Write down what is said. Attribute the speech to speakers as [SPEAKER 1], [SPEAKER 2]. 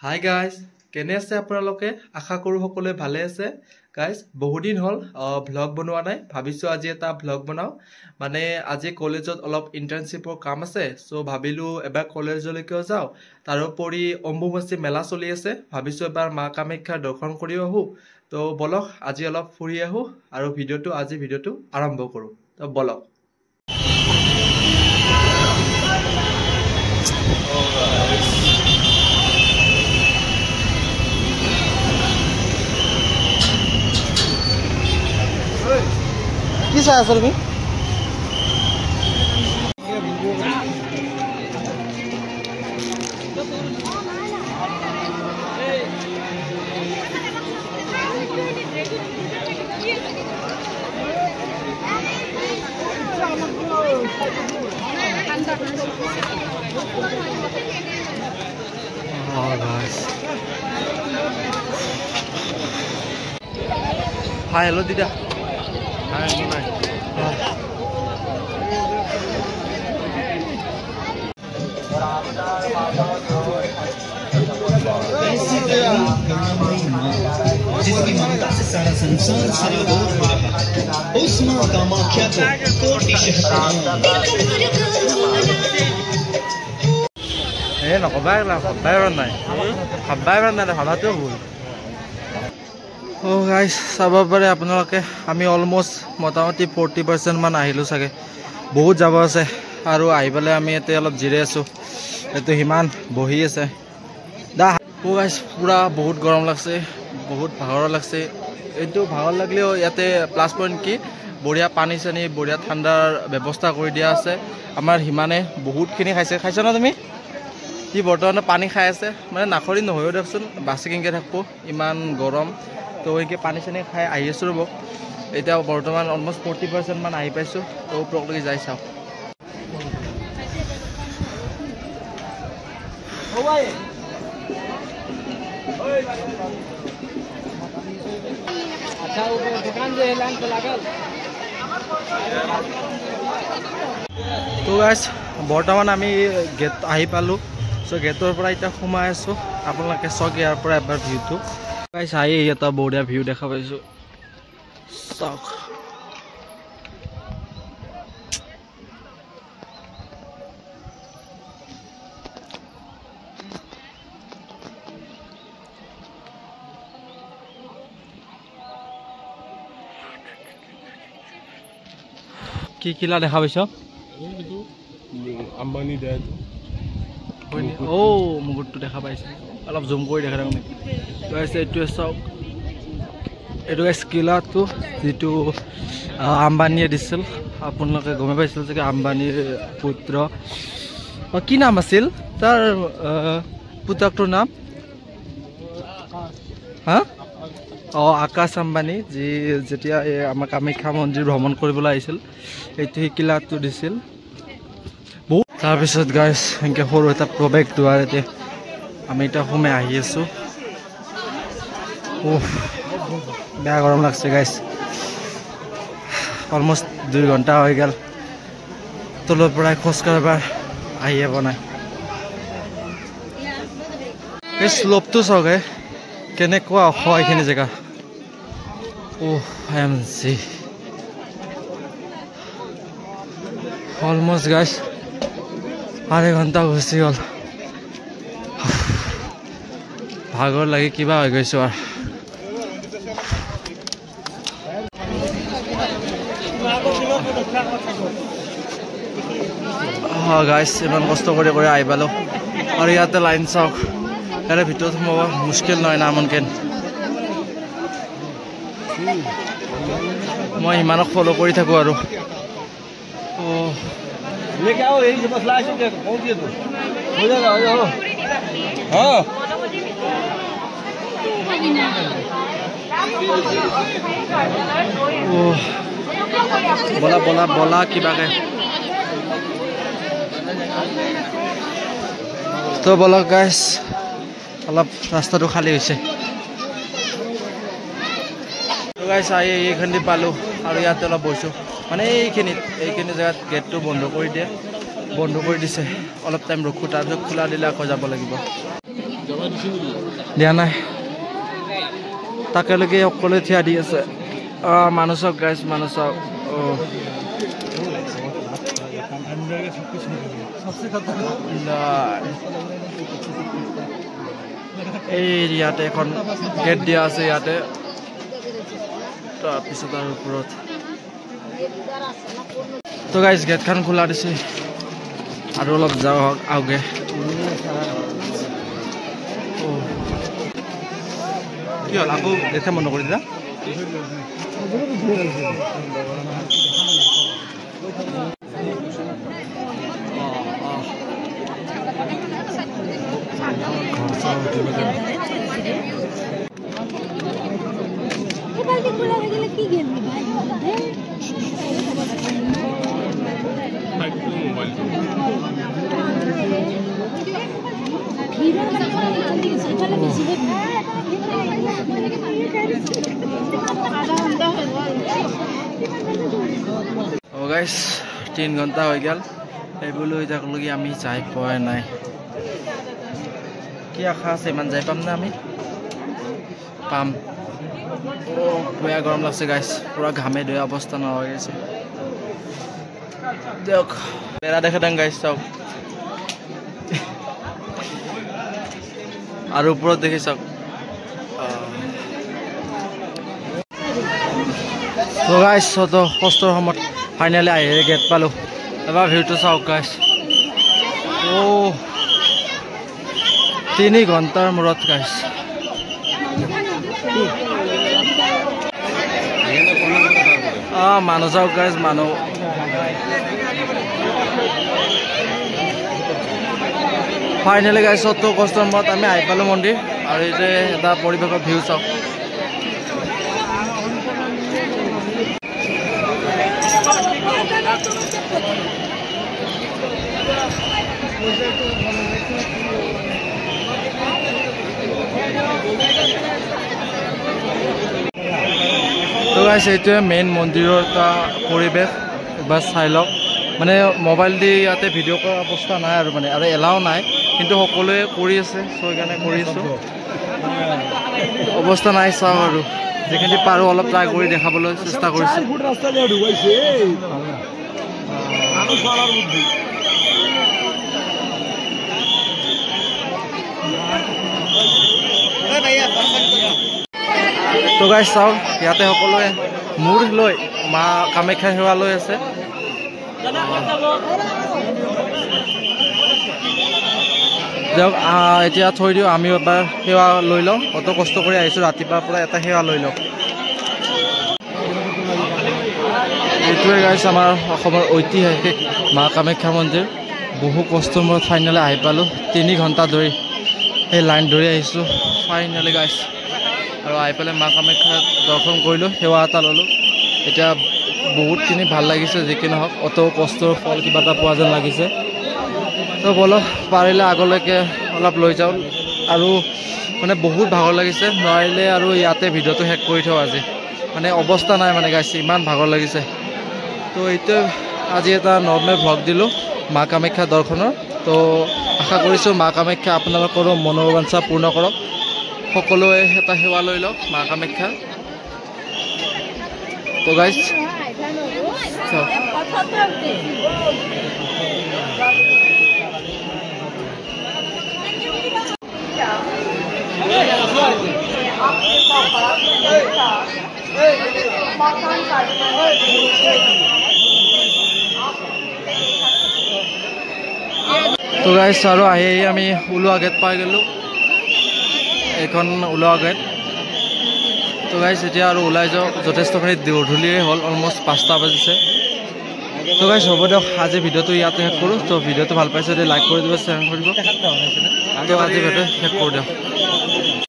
[SPEAKER 1] Hi guys, কেনে আছে আপোনালোকে? আশা কৰোঁ সকলোৱে ভালে আছে। গাইজ, বহুদিন হ'ল ভ্লগ বনোৱা নাই, ভাবিছোঁ আজি এটা ভ্লগ বনাওঁ। মানে আজি কলেজত অলপ ইণ্টাৰ্ণশ্বিপৰ কাম আছে, চ' ভাবিলোঁ এবাৰ কলেজলৈকেও যাওঁ। তাৰোপৰি অম্বুবাচী মেলা চলি আছে, ভাবিছোঁ এবাৰ মা কামাখ্যাৰ দৰ্শন কৰিও আহোঁ। তো বলক আজি অলপ ফুৰি আহোঁ আৰু আজি ভিডিঅ'টো আৰম্ভ কৰোঁ। তো বলক। কি চাই আছা তুমি? Hi, hello Dida. Hi, hi.
[SPEAKER 2] जिसकी ममता से सारा संसार सरगोर हो रहा है उस मां कामाख्या को कोटि शहनाम
[SPEAKER 1] নকবাই খাবাই নাই ভাবাটো ভুল। গাইজ চাব পাৰে আপোনালোকে, আমি অলমষ্ট মোটামুটি 40% মান আহিলোঁ চাগে। বহুত যাব আছে আৰু আহি পেলাই আমি ইয়াতে অলপ জিৰাই আছোঁ। এইটো সিমান বহি আছে গাইজ, পূৰা বহুত গৰম লাগছে, বহুত ভাগৰ লাগছে। এইটো ভাগৰ লাগিলেও ইয়াতে প্লাছ পইণ্ট কি, বঢ়িয়া পানী চানী বঢ়িয়া ঠাণ্ডাৰ ব্যৱস্থা কৰি দিয়া আছে। আমাৰ সিমানে বহুতখিনি খাইছ না তুমি? সি বৰ্তমানে পানী খাই আছে, মানে নাখৰি নহয়ও দিয়কচোন, বাচি কেনেকৈ থাকিব, ইমান গৰম। তো এনেকৈ পানী চানী খাই আহি আছোঁ ৰ'ব। এতিয়া বৰ্তমান অলমষ্ট 40% মান আহি পাইছোঁ। তো ওপৰলৈকে যাই চাওঁ। তো গাইজ, বৰ্তমান আমি গেট আহি পালোঁ। চ' গেটৰ পৰা এতিয়া সোমাই আছোঁ। আপোনালোকে চাওক ইয়াৰ পৰা এবাৰ ভিউটো। গাইজ আহি এটা বঢ়িয়া ভিউ দেখা পাইছোঁ, চাওক। কি কিলা দেখা পাইছ?
[SPEAKER 3] আম্বানী ডেড।
[SPEAKER 1] মুকুটটো দেখা পাইছে, অলপ জুম কৰি দেখা দেখোন। এইটোৱে চাওক, এইটো কিলাটো যিটো আম্বানীয়ে দিছিল। আপোনালোকে গমে পাইছিল চাগে, আম্বানীৰ পুত্ৰ। কি নাম আছিল তাৰ পুতেকটোৰ নাম? হা? আকাশ আম্বানী, যেতিয়া আমাৰ কামাখ্যা মন্দিৰ ভ্ৰমণ কৰিবলৈ আহিছিল, এইটো সেই কিলাটো দিছিল। বহুত তাৰপিছত গাইজ এনেকৈ সৰু এটা প্ৰৱেশ দুৱাৰ, এতিয়া আমি এতিয়া সোমাই আহি আছোঁ। বেয়া গৰম লাগছে গাইজ, অলমষ্ট 2 ঘণ্টা হৈ গ'ল তলৰ পৰাই খোজকাঢ়িবাৰ আহিয়ে বনাই। এই শ্লোপটো চাওক, কেনেকুৱা ওখ এইখিনি জেগা। অলমষ্ট গাইজ 2.5 ঘণ্টা গুচি গ'ল। ভাগৰ লাগি কিবা হৈ গৈছোঁ আৰু। গাইজ ইমান কষ্ট কৰি আহি পালোঁ আৰু ইয়াতে লাইন চাওক। ইয়াৰে ভিতৰত সোমাব মুস্কিল নহয় না মনকেন। মই ইমানক ফ'ল' কৰি থাকোঁ আৰু। বলা বলা বলা কিবাকে। তো বলক গাইজ, অলপ ৰাস্তাটো খালী হৈছে। গাইজ আহি এইখিনি পালোঁ আৰু ইয়াতে অলপ বহিছোঁ। মানে এইখিনি জেগাত গেটটো বন্ধ কৰি দিয়ে, বন্ধ কৰি দিছে। অলপ টাইম ৰখোঁ, তাৰপিছত খোলা দিলে আকৌ যাব লাগিব। দিয়া নাই তাকেলৈকে অকলে থিয়া দি আছে মানুহ চাওক গাইজ মানুহ চাওক এই ইয়াতে এখন গেট দিয়া আছে ইয়াতে তাৰপিছত আৰু ওপৰত তো গাইজ গেটখন খোলা দিছে আৰু অলপ যাওঁ হওক আগে কি হ'ল আকৌ এতিয়া মন কৰি দিলা গাইজ 3 ঘণ্টা হৈ গেল এইবলৈ এতিয়ালৈকে আমি যাই পোৱা নাই কি আশা আছে ইমান যাই পাম না আমি পাম বেয়া গৰম লাগছে গাইজ পুৰা ঘামে ধোৱা অৱস্থা নহয় গৈছে দিয়ক বেৰা দেখে দেন গাইজ চাওক আৰু ওপৰত দেখি চাওক তো গাইজ তো কষ্টৰ সময়ত ফাইনেলি আহি গেট পালোঁ এবাৰ ভিউটো চাওক গাইজ 3 ঘণ্টাৰ মূৰত গাইজ মানুহ চাওক গাইজ মানুহ ফাইনেলি গাইজ তো কষ্টৰ মূৰত আমি আহি পালোঁ মন্দিৰ আৰু এতিয়া এটা পৰিৱেশৰ ভিউ চাওক তো গাইজ এইটোৱে মেইন মন্দিৰৰ এটা পৰিৱেশ এবাৰ চাই লওক মানে মোবাইল দি ইয়াতে ভিডিঅ' কৰাৰ অৱস্থা নাই আৰু মানে আৰু এলাও নাই কিন্তু সকলোৱে কৰি আছে চ' সেইকাৰণে কৰি আছোঁ অৱস্থা নাই চাওক আৰু যিখিনি পাৰোঁ অলপ ট্ৰাই কৰি দেখাবলৈ চেষ্টা কৰিছোঁ তো গাইজ চাওক ইয়াতে সকলোৱে মূৰ লৈ মা কামাখ্যা সেৱা লৈ আছে দিয়ক এতিয়া থৈ দিওঁ আমি এবাৰ সেৱা লৈ লওঁ কত কষ্ট কৰি আহিছোঁ ৰাতিপুৱাৰ পৰা এটা সেৱা লৈ লওঁ এইটোৱে গাইজ আমাৰ অসমৰ ঐতিহাসিক মা কামাখ্যা মন্দিৰ বহু কষ্টৰ মূৰত ফাইনেলি আহি পালোঁ 3 ঘণ্টা ধৰি এই লাইন ধৰি আহিছোঁ ফাইনেলি গাইজ আৰু আহি পেলাই মা কামাখ্যা দৰ্শন কৰিলোঁ সেৱা এটা ল'লোঁ এতিয়া বহুতখিনি ভাল লাগিছে যি কি নহওক অত কষ্টৰ ফল কিবা এটা পোৱা যেন লাগিছে তো বলক পাৰিলে আগলৈকে অলপ লৈ যাওঁ আৰু মানে বহুত ভাগৰ লাগিছে নোৱাৰিলে আৰু ইয়াতে ভিডিঅ'টো শেষ কৰি থওঁ আজি মানে অৱস্থা নাই মানে গাইছে ইমান ভাগৰ লাগিছে তো এইটো আজি এটা নৰ্মেল ভ্লগ দিলোঁ মা কামাখ্যা দৰ্শনৰ তো আশা কৰিছোঁ মা কামাখ্যা আপোনালোকৰো মনোবাঞ্ছা পূৰ্ণ কৰক সকলোৱে এটা সেৱা লৈ লওক মা কামাখ্যা তো গাইজ তো গাইজ আৰু আহি আমি ওলোৱা গেট পাই গ'লোঁ এইখন ওলোৱা গেট তো গাইজ এতিয়া আৰু ওলাই যাওঁ যথেষ্টখিনি গধূলিয়ে হ'ল অলমষ্ট 5টা বাজিছে তো গাইজ হ'ব দিয়ক আজি ভিডিঅ'টো ইয়াতে শেষ কৰোঁ তো ভিডিঅ'টো ভাল পাইছে যদি লাইক কৰি দিব শ্বেয়াৰ কৰিব আজি ভিডিঅ'টো শেষ কৰোঁ দিয়ক